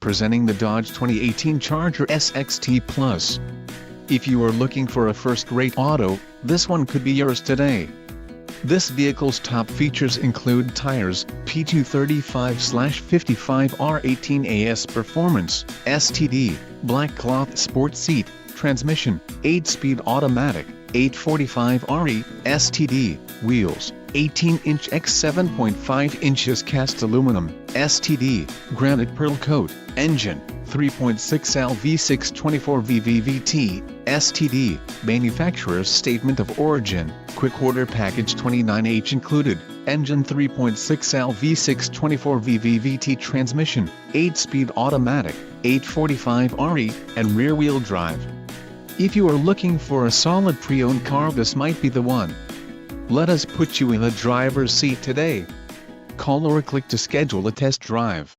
presenting the Dodge 2018 Charger SXT Plus. If you are looking for a first-rate auto, this one could be yours today. This vehicle's top features include tires, P235/55 R18AS Performance, STD, black cloth sport seat, transmission, 8-speed automatic, 845 RE, STD, wheels, 18-inch x 7.5 inches cast aluminum, STD, granite pearl coat, engine, 3.6L V6 24 VVVT, STD, manufacturer's statement of origin, quick order package 29H included, engine 3.6L V6 24 VVVT transmission, 8-speed automatic, 845 RE, and rear-wheel drive. If you are looking for a solid pre-owned car, this might be the one. Let us put you in the driver's seat today. Call or click to schedule a test drive.